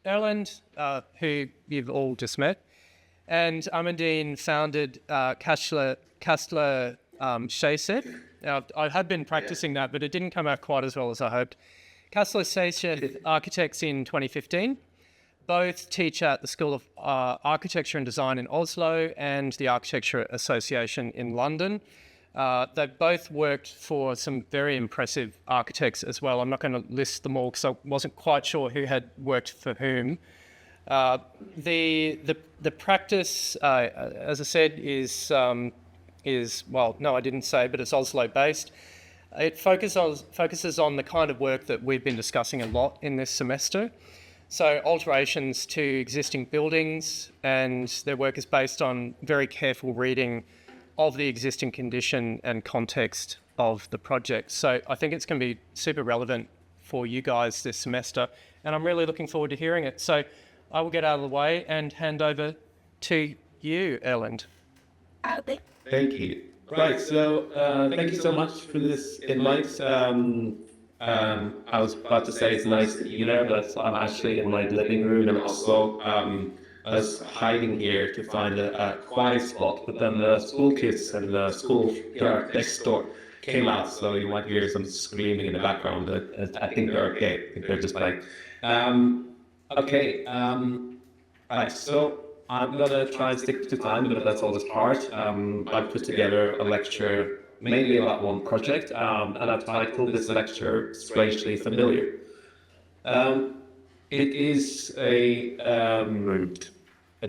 Erlend, who you've all just met, and Amandine founded Kastler Skjeseth. Now, I had been practicing that, but it didn't come out quite as well as I hoped. Kastler Skjeseth Architects in 2015. Both teach at the School of Architecture and Design in Oslo and the Architecture Association in London. They've both worked for some very impressive architects as well. I'm not going to list them all because I wasn't quite sure who had worked for whom. The practice, as I said, is well, no, I didn't say, but it's Oslo-based. It focuses on the kind of work that we've been discussing a lot in this semester. So alterations to existing buildings, and their work is based on very careful reading of the existing condition and context of the project. So I think it's going to be super relevant for you guys this semester, and I'm really looking forward to hearing it. So I will get out of the way and hand over to you, Erlend. Thank you. Right, so thank you so much for this invite. I was about to say it's nice to be there, but I'm actually in my living room in Oslo. I was hiding here to find a quiet spot, but then the school kids and the school yard next door came out, so you might hear some screaming in the background. But I think they're okay. I think they're just playing. Okay. Right, so I'm gonna try and stick to time, but that's always hard. I put together a lecture mainly about one project, and I've titled this lecture Strangely Familiar. It is a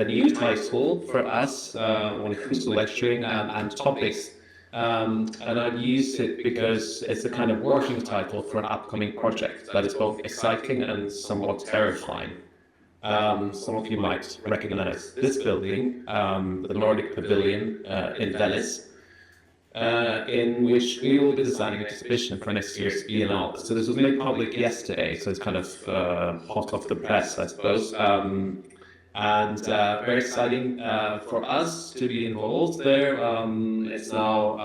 new title for us when it comes to lecturing and topics, and I've used it because it's a kind of working title for an upcoming project that is both exciting and somewhat terrifying. Some of you might recognize this building, the Nordic Pavilion in Venice, in which we will be designing an exhibition for next year's Biennale. So this was made public yesterday, so it's kind of hot off the press, I suppose. And very exciting for us to be involved there. It's now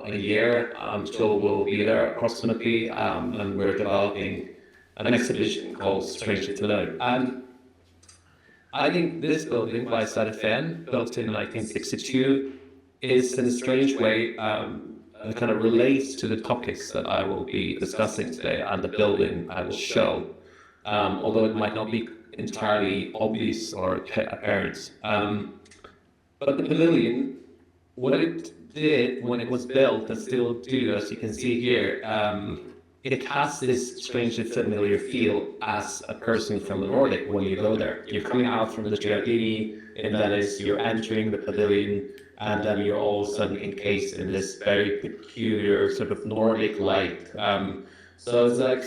a year until we'll be there approximately, and we're developing an exhibition called Strangely Familiar. And I think this building by Sarafan, built in 1962, is in a strange way kind of relates to the topics that I will be discussing today and the building I will show, although it might not be entirely obvious or apparent. But the pavilion, what it did when it was built and still do, as you can see here, it has this strangely familiar feel as a person from the Nordic when you go there. You're coming out from the Giardini in Venice, you're entering the pavilion, and then you're all of a sudden encased in this very peculiar sort of Nordic light. So it's like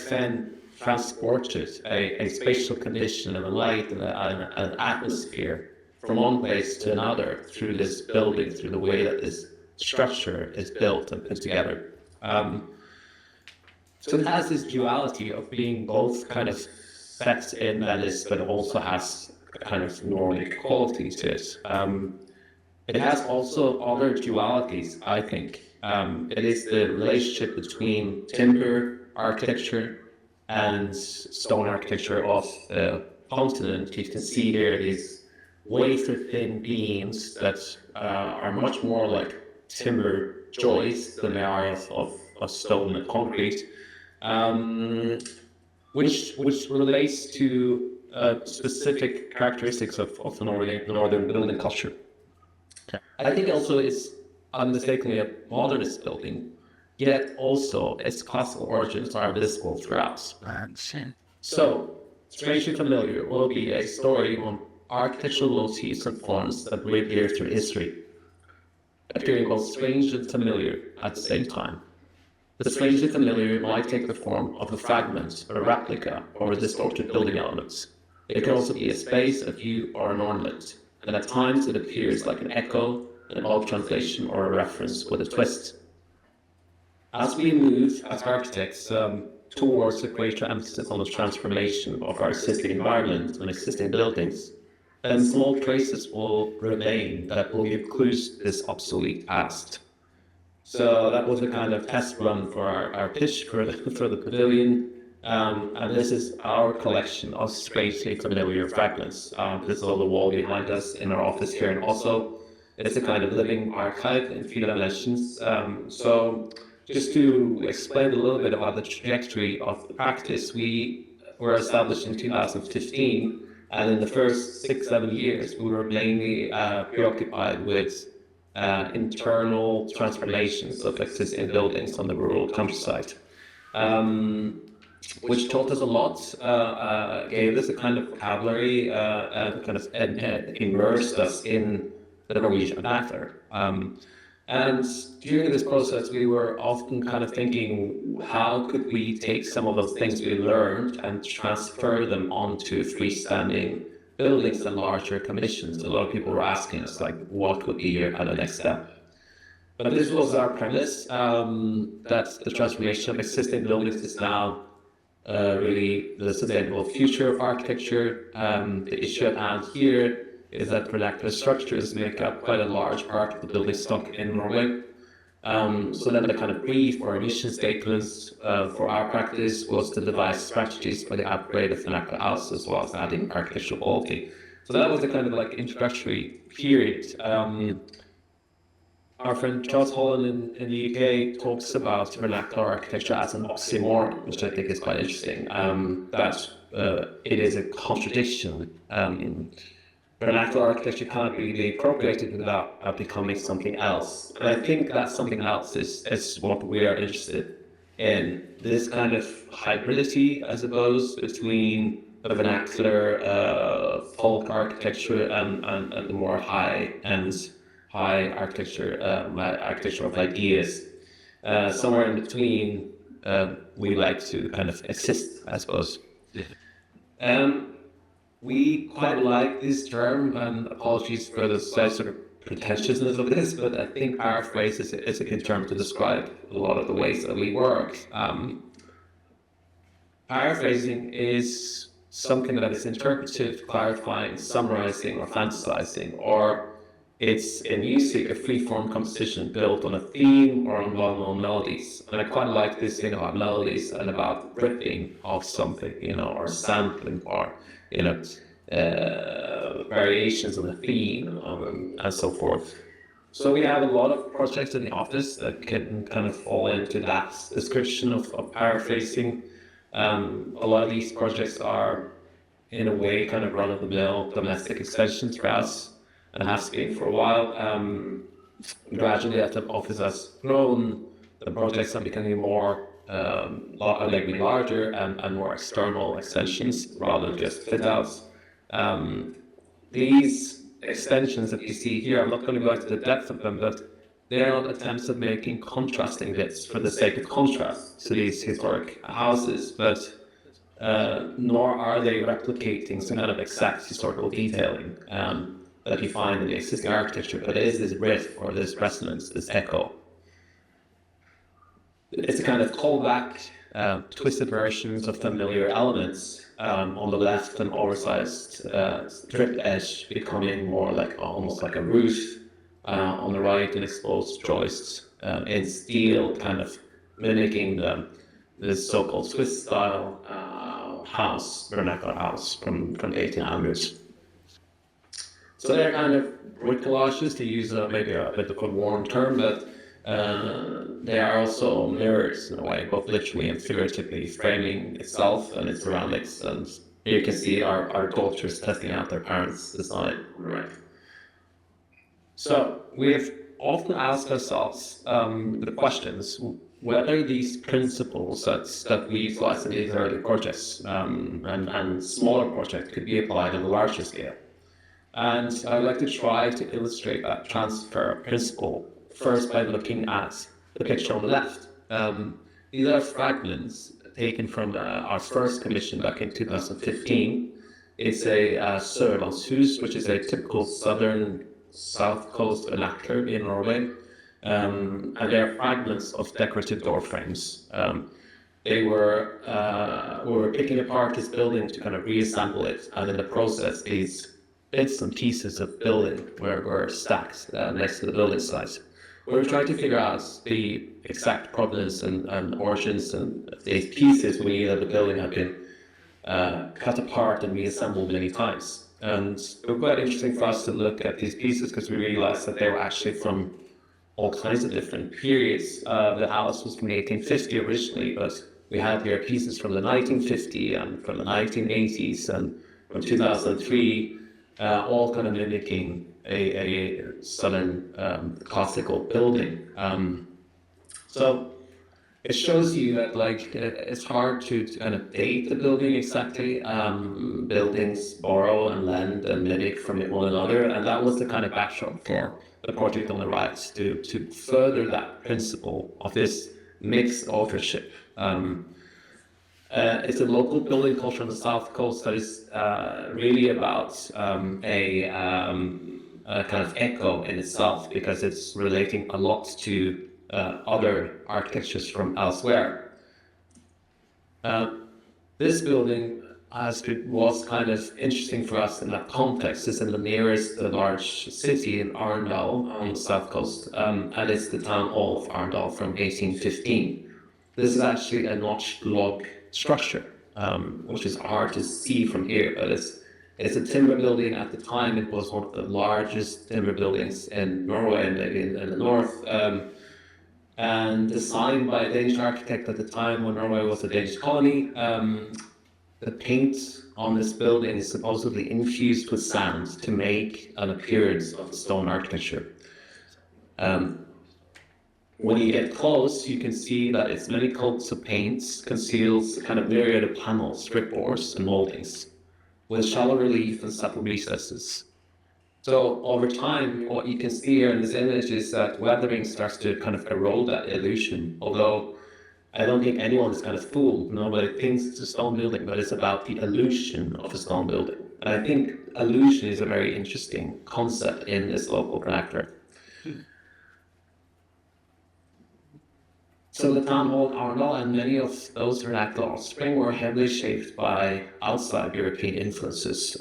transported a spatial condition and a light and an atmosphere from one place to another through this building, through the way that this structure is built and put together. So it has this duality of being both kind of set in Venice, but also has a kind of Nordic quality to it. It has also other dualities, I think. It is the relationship between timber architecture and stone architecture of the continent. You can see here these wafer-thin beams that are much more like timber joists than they are of stone and concrete, which relates to specific characteristics of the northern building culture. I think also it's unmistakably a modernist building, yet also its classical origins are visible throughout. So, Strangely Familiar will be a story on architectural motifs and forms that reappear through history, appearing both strange and familiar at the same time. The strangely familiar might take the form of a fragment, a replica, or a distorted building elements. It can also be a space, a view, or an ornament, and at times it appears like an echo, an old translation, or a reference with a twist. As we move as architects towards a greater emphasis on the transformation of our existing environment and existing buildings, then small traces will remain that will give clues to this obsolete past. So that was a kind of test run for our pitch for the pavilion. And this is our collection of strangely familiar fragments. This is on the wall behind us in our office here in Oslo. It's a kind of living archive in 3 dimensions. So just to explain a little bit about the trajectory of the practice, we were established in 2015, and in the first 6-7 years, we were mainly preoccupied with internal transformations of existing buildings on the rural countryside, which taught us a lot, gave us a kind of vocabulary, and kind of immersed us in the Norwegian vernacular. And during this process, we were often kind of thinking, how could we take some of those things we learned and transfer them onto freestanding buildings and larger commissions? A lot of people were asking us, like, what would be your kind of next step? But this was our premise, that the transformation of existing buildings is now really the sustainable future of architecture. The issue at hand here is that vernacular structures make up quite a large part of the building stock in Norway. So then the kind of brief or mission statements for our practice was to devise strategies for the upgrade of vernacular houses as well as adding architectural quality. So that was the kind of like introductory period. Our friend Charles Holland in the UK talks about vernacular architecture as an oxymoron, which I think is quite interesting. That it is a contradiction. Vernacular architecture can't really be appropriated without becoming something else. And I think that something else is what we are interested in. This kind of hybridity, I suppose, between the vernacular folk architecture and the more high-end architecture, architecture of ideas. Somewhere in between, we like to kind of exist, I suppose. We quite like this term, and apologies for the sort of pretentiousness of this, but I think paraphrase is a good term to describe a lot of the ways that we work. Paraphrasing is something that is interpretive, clarifying, summarizing, or fantasizing, or it's in music a free-form composition built on a theme or on well-known melodies. And I quite like this thing about melodies and about ripping off something, or sampling, or variations on the theme, and so forth. So we have a lot of projects in the office that can kind of fall into that description of paraphrasing. A lot of these projects are, in a way, kind of run-of-the-mill domestic extensions for us, and has been for a while. Gradually, as the office has grown, the projects are becoming more larger and more external extensions rather than just fit-outs. These extensions that you see here, I'm not going to go into the depth of them, but they are not attempts at making contrasting bits for the sake of contrast to these historic houses, but nor are they replicating some kind of exact historical detailing that you find in the existing architecture, but it is this riff or this resonance, this echo. It's a kind of callback, twisted versions of familiar elements. On the left, an oversized strip edge becoming more like almost like a roof. On the right, an exposed joist in steel, kind of mimicking this so-called Swiss style house, vernacular house from the 1800s. So they're kind of bricollages, to use maybe a bit of a warm term, but they are also mirrors in a way, both literally and figuratively, framing itself and its surroundings. And here you can see our daughters testing out their parents' design. Right. So we've often asked ourselves the questions whether these principles that we utilize in these early projects and smaller projects could be applied on a larger scale. And I'd like to try to illustrate that transfer principle first by looking at the picture on the left. These are fragments taken from our first commission back in 2015. It's a Sørlandshus, which is a typical south coast vernacular in Norway. And they are fragments of decorative door frames. We were picking apart this building to kind of reassemble it, and in the process, these bits and pieces of building were stacked next to the building site. we're trying to figure out the exact provenance and origins and these pieces when the building have been cut apart and reassembled many times. And it was quite interesting for us to look at these pieces because we realized that they were actually from all kinds of different periods. The house was from 1850 originally, but we had here pieces from the 1950 and from the 1980s and from 2003, all kind of mimicking a southern classical building. So it shows you that it's hard to kind of date the building exactly. Buildings borrow and lend and mimic from one another, and that was the kind of backdrop for the project on the right to further that principle of this mixed authorship. It's a local building culture on the south coast that is really about a kind of echo in itself, because it's relating a lot to other architectures from elsewhere. This building was kind of interesting for us in that context. It's in the nearest large city in Arendal on the south coast, and it's the town hall of Arendal from 1815. This is actually a notched log structure, which is hard to see from here, but it's a timber building. At the time, it was one of the largest timber buildings in Norway and maybe in the north, and designed by a Danish architect at the time when Norway was a Danish colony. The paint on this building is supposedly infused with sand to make an appearance of stone architecture. When you get close, you can see that it's many coats of paints, conceals kind of myriad of panels, strip boards, and moldings, with shallow relief and subtle recesses. So over time, what you can see here in this image is that weathering starts to kind of erode that illusion, although I don't think anyone is kind of fooled. Nobody thinks it's a stone building, but it's about the illusion of a stone building. And I think illusion is a very interesting concept in this local vernacular. So the town hall in Arendal and many of those vernacular offspring were heavily shaped by outside European influences.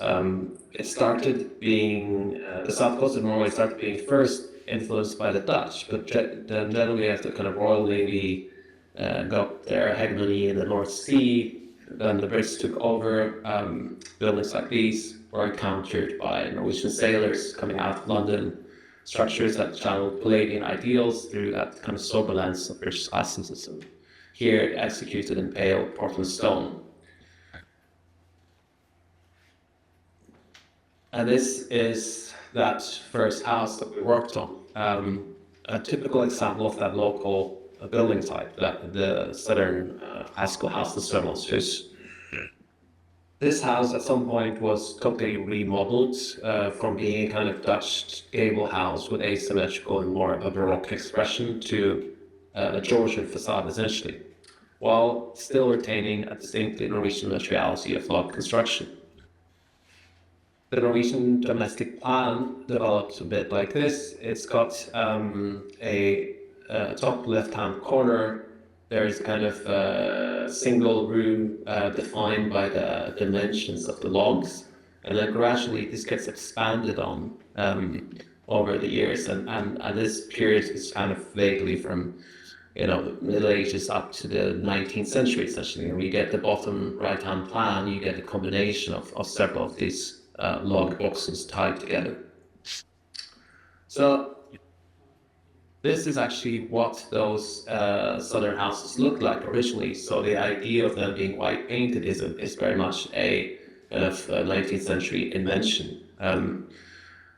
It started being, the south coast of Norway started being first influenced by the Dutch, but then generally as the kind of Royal Navy got their hegemony in the North Sea, then the Brits took over. Buildings like these were encountered by Norwegian sailors coming out of London, structures that channeled Palladian ideals through that kind of sober lens of British classicism, here executed in pale Portland stone. And this is that first house that we worked on. A typical example of that local building type, the southern classical house, the Sørlandshus. This house at some point was totally remodeled from being a kind of Dutch gable house with asymmetrical and more of a Baroque expression to a Georgian facade essentially, while still retaining a distinctly Norwegian materiality of log construction. The Norwegian domestic plan developed a bit like this. It's got a top left-hand corner. There is kind of a single room defined by the dimensions of the logs, and then gradually this gets expanded on over the years, and this period is kind of vaguely from Middle Ages up to the 19th century essentially. And we get the bottom right-hand plan, you get a combination of several of these log boxes tied together. So this is actually what those southern houses looked like originally. So the idea of them being white painted is very much a kind of 19th century invention.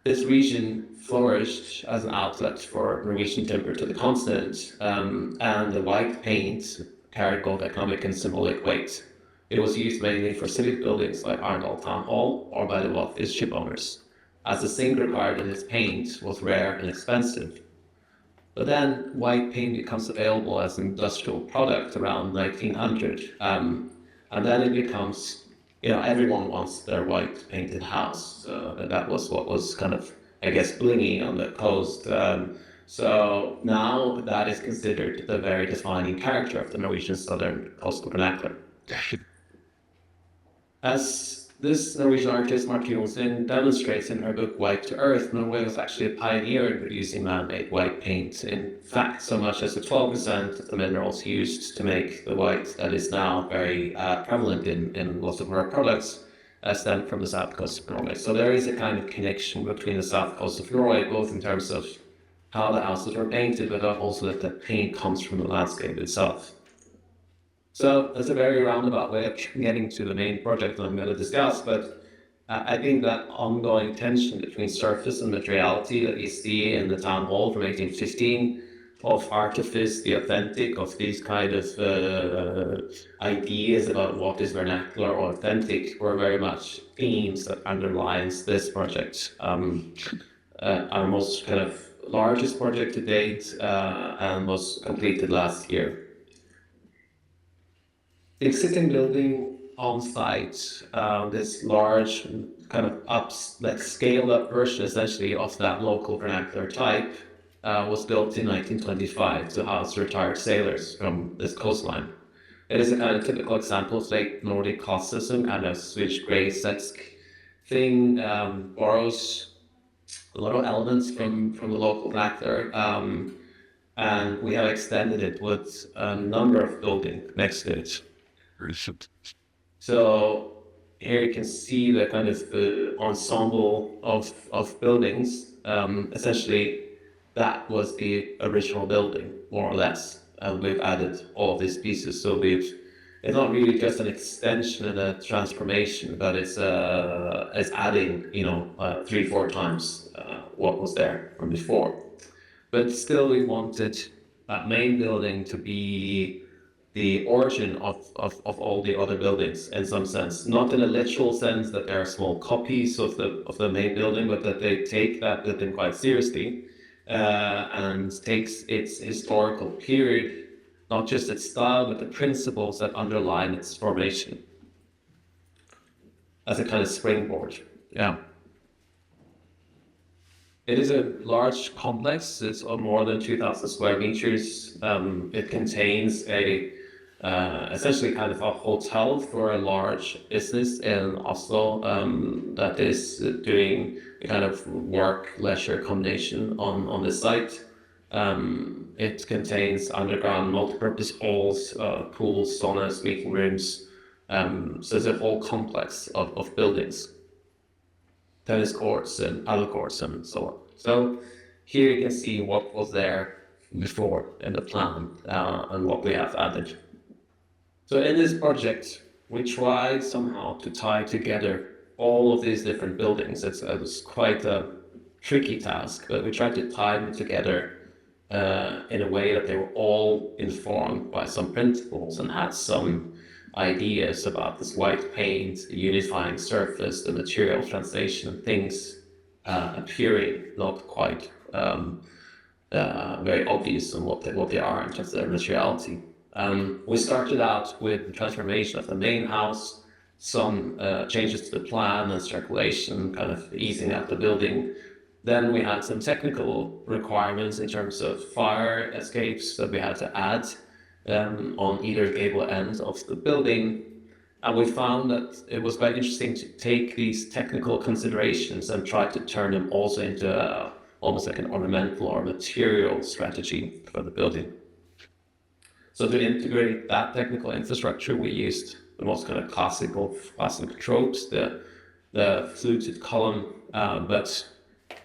This region flourished as an outlet for Norwegian timber to the continent, and the white paint carried both economic and symbolic weight. It was used mainly for civic buildings like Arendal Town Hall or by the wealthiest ship owners, as the zinc required in its paint was rare and expensive. But then white paint becomes available as an industrial product around 1900, and then it becomes, everyone wants their white painted house. So that was what was kind of, I guess, blingy on the coast. So now that is considered the very defining character of the Norwegian southern coastal vernacular. As this Norwegian artist, Martin Olsen, demonstrates in her book White to Earth, Norway was actually a pioneer in producing man-made white paint. In fact, so much as 12% of the minerals used to make the white that is now very prevalent in lots of our products stem from the south coast of Norway. So there is a kind of connection between the south coast of Norway, both in terms of how the houses were painted, but also that the paint comes from the landscape itself. So that's a very roundabout way of getting to the main project I'm going to discuss, but I think that ongoing tension between surface and materiality that you see in the town hall from 1815, of artifice, the authentic, of these kind of ideas about what is vernacular or authentic, were very much themes that underlines this project. Our most kind of largest project to date and was completed last year. The existing building on site, this large kind of scaled up version essentially of that local vernacular type, was built in 1925 to house retired sailors from this coastline. It is a kind of typical example of late Nordic classicism, and a Swedish Grace-esque thing, borrows a lot of elements from the local vernacular, and we have extended it with a number of buildings next to it. So here you can see the kind of ensemble of buildings. Essentially, that was the original building, more or less, and we've added all of these pieces. So it's not really just an extension and a transformation, but it's adding, 3-4 times what was there from before. But still, we wanted that main building to be the origin of all the other buildings in some sense, not in a literal sense that they are small copies of the main building, but that they take that building quite seriously and takes its historical period, not just its style, but the principles that underline its formation as a kind of springboard. Yeah. It is a large complex. It's more than 2,000 square meters. It contains essentially kind of a hotel for a large business in Oslo that is doing a kind of work-leisure combination on the site. It contains underground multi-purpose halls, pools, saunas, meeting rooms. So it's a whole complex of buildings. Tennis courts and paddle courts and so on. So here you can see what was there before in the plan and what we have added. So in this project, we tried somehow to tie together all of these different buildings. It was quite a tricky task, but we tried to tie them together in a way that they were all informed by some principles and had some ideas about this white paint, the unifying surface, the material translation, and things appearing not quite very obvious on what they are in terms of their materiality. We started out with the transformation of the main house, some changes to the plan and circulation, kind of easing out the building. Then we had some technical requirements in terms of fire escapes that we had to add on either gable end of the building. And we found that it was quite interesting to take these technical considerations and try to turn them also into almost like an ornamental or material strategy for the building. So to integrate that technical infrastructure, we used the most kind of classical tropes, the fluted column, but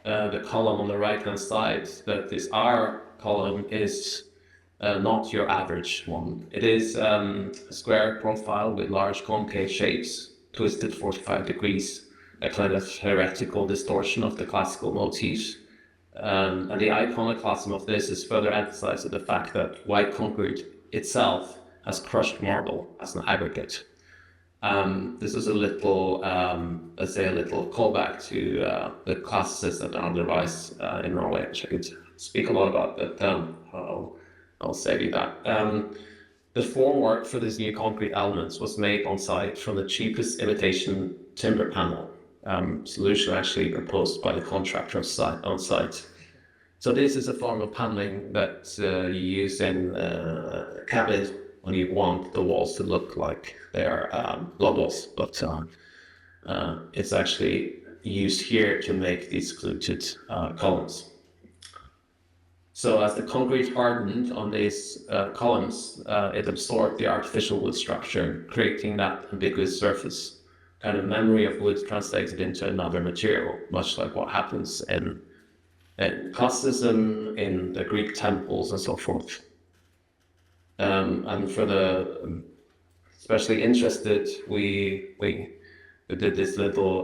the column on the right-hand side, this R column, is not your average one. It is a square profile with large concave shapes, twisted 45 degrees, a kind of heretical distortion of the classical motifs. And the iconoclasm of this is further emphasized with the fact that white concrete itself has crushed marble as an aggregate. This is a little, let's say, a little callback to the classicists that are on the rise in Norway, which I could speak a lot about, but I'll save you that. The formwork for these new concrete elements was made on site from the cheapest imitation timber panel solution actually proposed by the contractor on site. So this is a form of paneling that you use in cabinets when you want the walls to look like they're blood walls, but it's actually used here to make these fluted columns. So as the concrete hardened on these columns, it absorbed the artificial wood structure, creating that ambiguous surface, kind of memory of wood translated into another material, much like what happens in classicism, in the Greek temples, and so forth. And for the especially interested, we did this little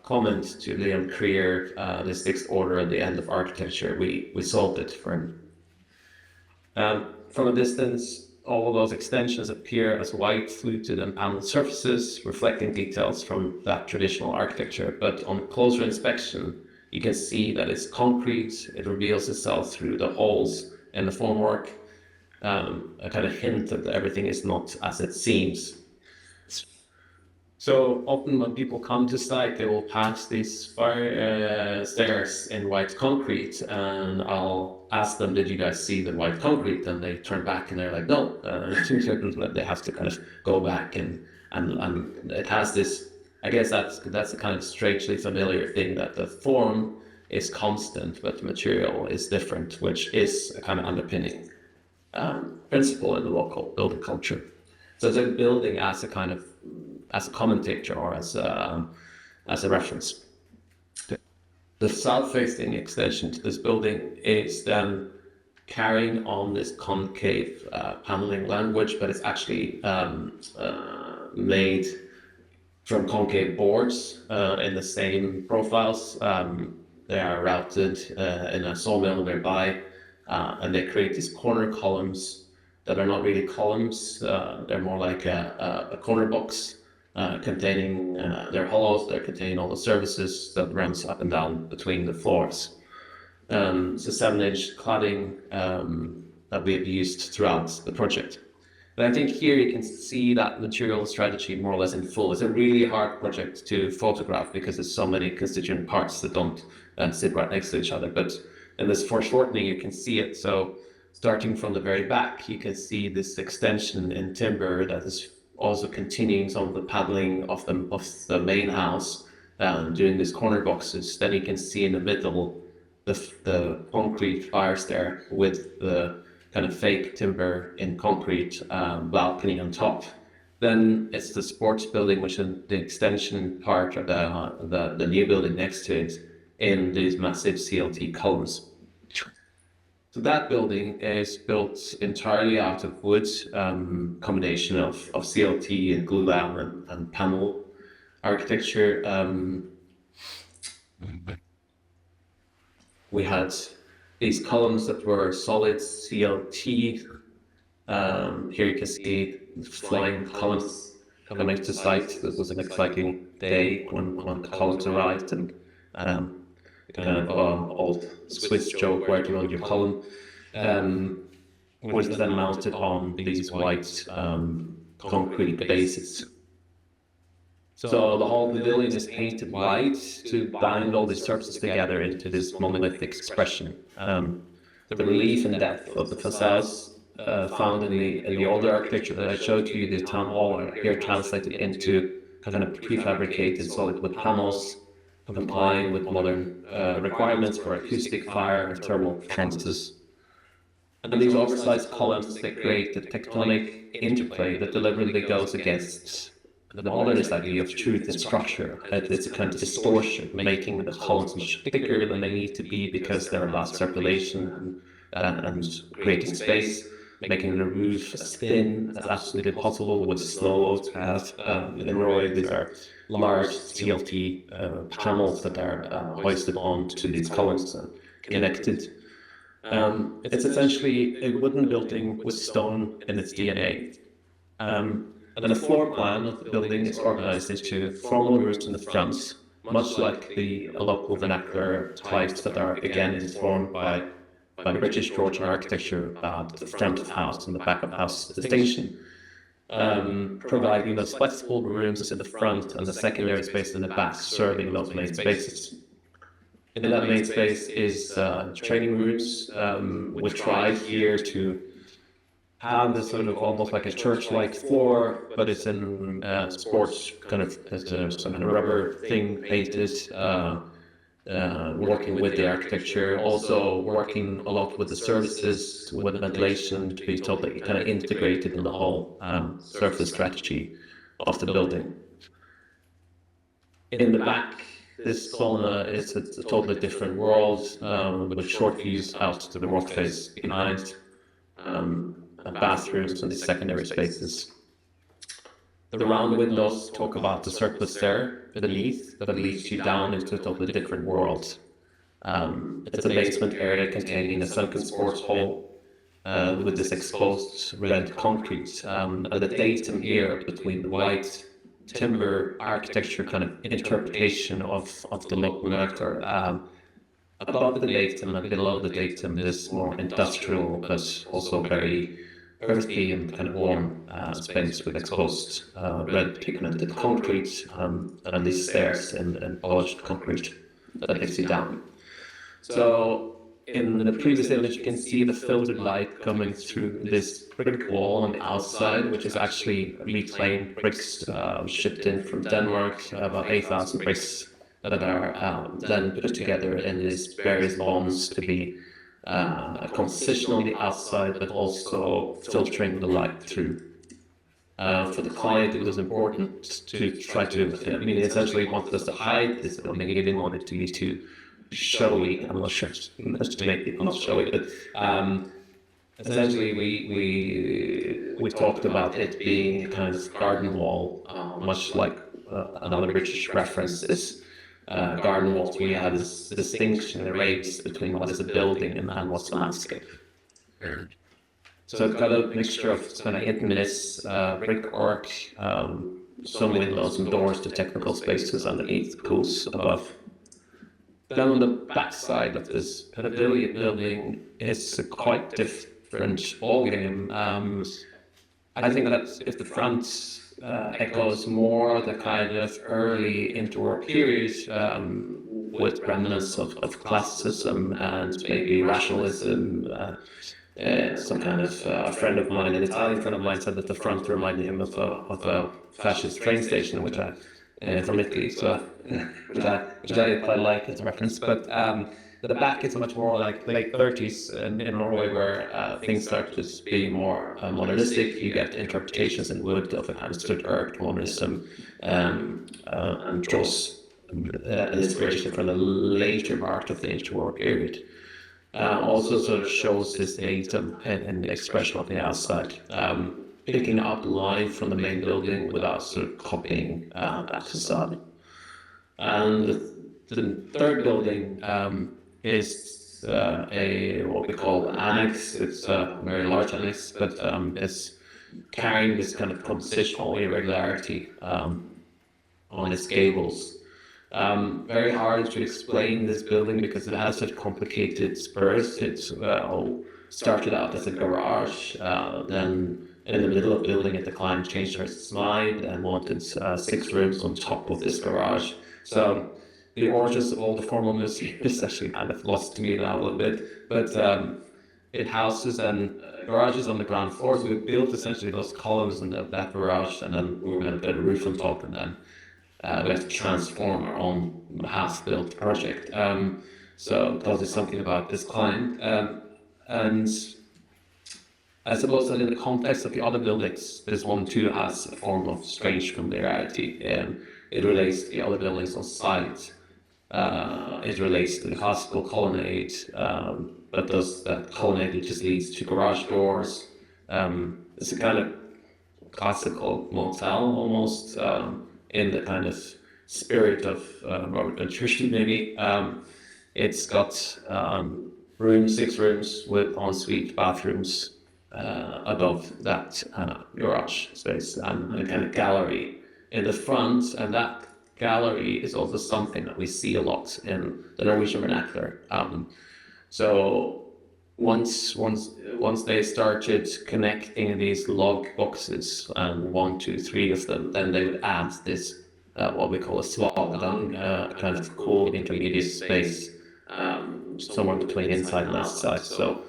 comment to Liam Creer, the sixth order at the end of architecture. We solved it for him. From a distance, all of those extensions appear as white fluted and paneled surfaces, reflecting details from that traditional architecture. But on closer inspection, you can see that it's concrete. It reveals itself through the holes in the formwork, a kind of hint that everything is not as it seems. So often when people come to site, they will pass these stairs in white concrete, and I'll ask them, did you guys see the white concrete? And they turn back and they're like, no. They have to kind of go back, and it has this, I guess that's a kind of strangely familiar thing, that the form is constant, but the material is different, which is a kind of underpinning principle in the local building culture. So the building as a kind of as a commentator or as a reference. The south-facing extension to this building is then carrying on this concave paneling language, but it's actually made from concave boards in the same profiles. They are routed in a sawmill nearby, and they create these corner columns that are not really columns. They're more like a corner box containing their hollows. They're containing all the services that runs up and down between the floors. It's a 7-inch cladding that we have used throughout the project. But I think here you can see that material strategy more or less in full. It's a really hard project to photograph because there's so many constituent parts that don't sit right next to each other. But in this foreshortening, you can see it. So starting from the very back, you can see this extension in timber that is also continuing some of the paneling of the main house, doing these corner boxes. Then you can see in the middle the concrete fire stair with the kind of fake timber in concrete balcony on top. Then it's the sports building, which is the extension part of the new building next to it, in these massive CLT columns. So that building is built entirely out of wood, combination of CLT and glulam and panel architecture. We had these columns that were solid CLT. Here you can see flying columns coming to site. This was an exciting day when the columns arrived, and kind of old Swiss joke, where do you want your column, was then mounted on these white concrete bases. So the whole pavilion is painted white to bind all these surfaces together into this monolithic expression. The relief and depth of the facades found in the older architecture that I showed you, the town hall, are here translated into kind of prefabricated solid wood panels, complying with modern requirements for acoustic, fire, and thermal fences. And these oversized columns, they create a tectonic interplay that deliberately goes against the modernist idea of truth and structure. It's a kind of distortion, making the columns much thicker than they need to be because there are less circulation and creating space, making the roof as thin as absolutely possible with slow to have. In Roy, these are large CLT panels that are hoisted onto these columns and connected. It's essentially a wooden building with stone in its DNA. And the floor plan of the building is organized into formal roofs in the front, much like the local vernacular types that are again informed by British Georgian architecture about the front of house and the back of house distinction, providing those flexible rooms in the front and the secondary space in the back, serving those main spaces. In that main space is training rooms. We tried here to have this sort of almost like a church-like floor, but it's in sports kind of as some kind of rubber thing painted. Working with the architecture, also working a lot with the services, with the ventilation, to be totally kind of integrated in the whole surface strategy of the building. In the back, this sauna is a totally different world, with short views out to the rock face behind, and bathrooms and the secondary spaces. The round windows talk about the surface there beneath that leads you down into a totally different world. It's a basement area containing a sunken sports hall with this exposed red concrete. And the datum here between the white timber architecture kind of interpretation of the local character. Above the datum and below the datum, this more industrial but also very earthy and kind of warm space with exposed red pigmented concrete and these stairs in polished concrete that takes you down. So in the previous image, you can see the filtered light coming through this brick wall on the outside, which is actually reclaimed bricks shipped in from Denmark, about 8,000 bricks that are then put together in these various bonds to be a composition on the outside, but also filtering the light through. For the client, it was important to try to, I mean, essentially wanted us to hide this building. He didn't want it to be too showy. I'm not sure to make it not showy, but essentially we talked about it being a kind of garden wall, much like another British reference is garden walls, where you have this distinction, the race between what is a building and what's landscape. So it's got a mixture of kind of intimates, brickwork, some windows and doors to technical spaces underneath, pools above. Then on the back side of this pavilion building, it's a quite different ballgame. I think that if the front echoes more the kind of early interwar period with remnants of classicism and maybe rationalism. Some kind of friend of mine, an Italian friend of mine, said that the front reminded him of a fascist train station, which I from Italy, so which I quite like as a reference. But the back is much more like late 30s in Norway, where things start to be more modernistic. You get interpretations in wood of a kind of stood earth modernism, and draws inspiration from the later part of the interwar period. Also sort of shows this datum and the expression on the outside, picking up line from the main building without sort of copying that facade. And the third building is what we call annex. It's a very large annex, but it's carrying this kind of compositional irregularity on its gables. Very hard to explain this building because it has such complicated spurs. It's all started out as a garage, then in the middle of building it, the client changed her mind and wanted 6 rooms on top of this garage. So the origins of all the formal museum is actually kind of lost to me now a little bit, but it houses and garages on the ground floor. So we built essentially those columns in that garage, and then we were going to put a roof on top, and then we have to transform our own half-built project. So it tells you something about this client. And I suppose that in the context of the other buildings, this one too has a form of strange familiarity. It relates to the other buildings on site. It relates to the classical colonnade, but that colonnade just leads to garage doors. It's a kind of classical motel almost, in the kind of spirit of Robert Nutrition, maybe. It's got 6 rooms with ensuite bathrooms above that garage space, and a kind of gallery in the front. And that gallery is also something that we see a lot in the Norwegian vernacular. So once they started connecting these log boxes, and 1, 2, 3 of them, then they would add this what we call a svalgang, kind of cool intermediate space somewhere between inside and outside. So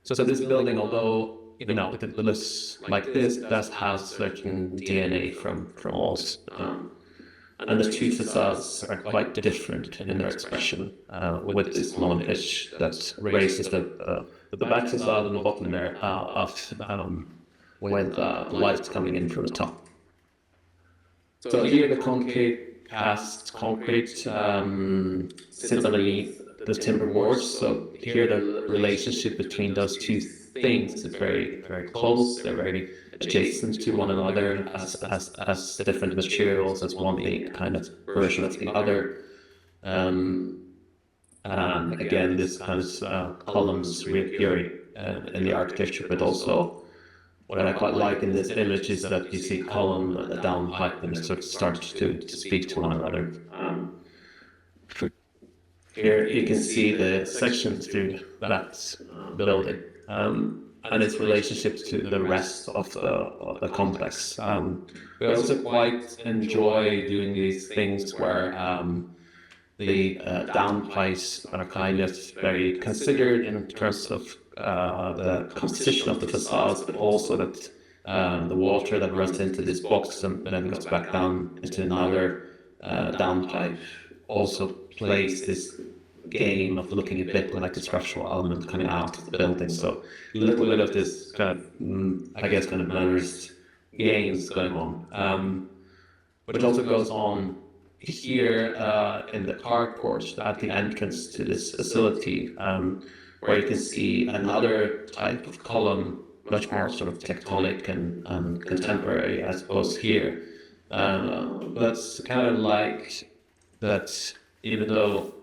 this building, although if it looks like this, that has certain DNA from Oz. And the two facades are quite different in their expression, with this long edge that raises the back facade and the bottom there with the light coming in from the top. So here the concave cast concrete sits underneath the timber boards. So here the relationship between those two things is very, very close. They're very adjacent to one another as different materials, as one being kind of version of the other. And again, this kind of columns reappearing in the architecture, but also what I quite like in this image is that you see column and a downpipe and it sort of starts to speak to one another. Here you can see the sections to that building and its relationship to the rest of the complex. We also quite enjoy doing these things where the downpipes are kind of very considered in terms of the composition of the facades, but also that the water that runs into this box and then goes back down into another downpipe also plays this game of looking a bit like a structural element coming out of the building. So a little bit of this kind of, I guess, kind of mannerist games going on. But it also goes on here in the carport at the entrance to this facility, where you can see another type of column, much more sort of tectonic and contemporary, I suppose, here. But kind of like that, even though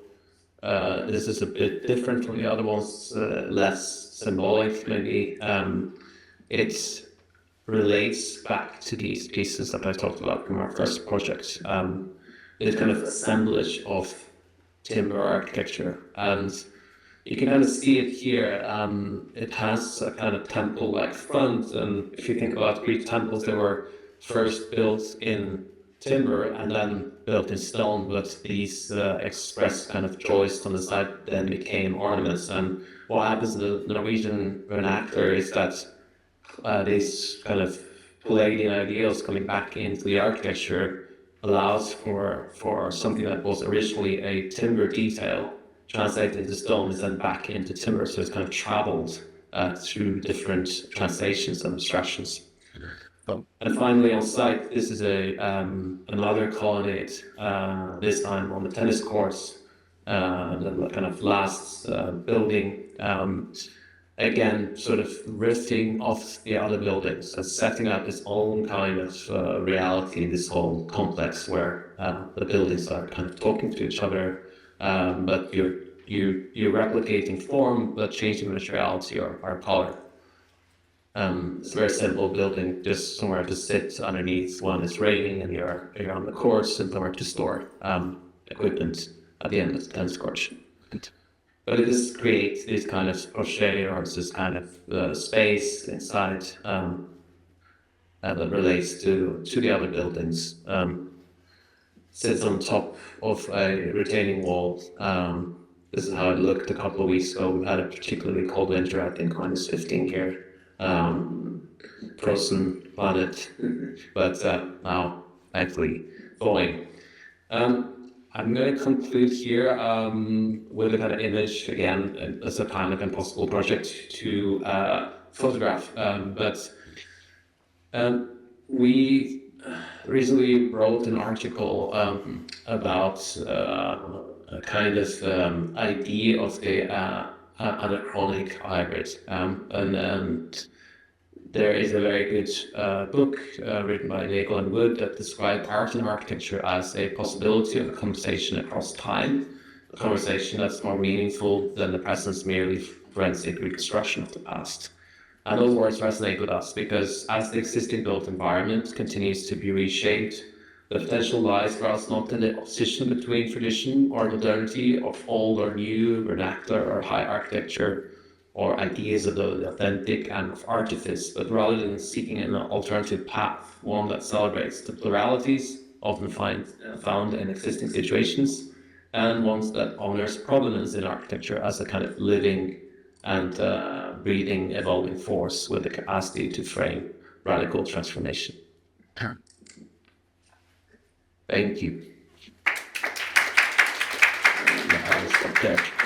this is a bit different from the other ones, less symbolic maybe, it relates back to these pieces that I talked about from our first project. This kind of assemblage of timber architecture, and you can kind of see it here. It has a kind of temple-like front, and if you think about Greek temples, they were first built in timber and then built in stone, but these express kind of joists on the side then became ornaments. And what happens in the Norwegian vernacular is that these kind of Palladian ideals coming back into the architecture allows for something that was originally a timber detail translated into stone is then back into timber, so it's kind of traveled through different translations and abstractions. And finally on site, this is another colonnade, this time on the tennis courts, the kind of last building, again sort of riffing off the other buildings and setting up its own kind of reality, this whole complex where the buildings are kind of talking to each other, but you're replicating form but changing materiality or color. It's a very simple building, just somewhere to sit underneath when it's raining and you're on the courts, and somewhere to store equipment at the end of the tennis court. But it just creates this kind of crochet or this kind of space inside that relates to the other buildings. Sits on top of a retaining wall. This is how it looked a couple of weeks ago. We had a particularly cold winter, I think -15 here. Frozen planet, but now thankfully thawing. I'm going to conclude here with a kind of image again as a kind of impossible project to photograph, but we recently wrote an article about a kind of idea of the anachronic hybrid, and there is a very good book written by Nagel and Wood that describes art and architecture as a possibility of a conversation across time, a conversation that's more meaningful than the present's merely forensic reconstruction of the past. And those words resonate with us because as the existing built environment continues to be reshaped, the potential lies for us not in the opposition between tradition or modernity, of old or new, vernacular or high architecture, or ideas of the authentic and of artifice, but rather than seeking an alternative path, one that celebrates the pluralities often found in existing situations, and ones that honors provenance in architecture as a kind of living and breathing, evolving force with the capacity to frame radical transformation. Thank you. I'll stop there.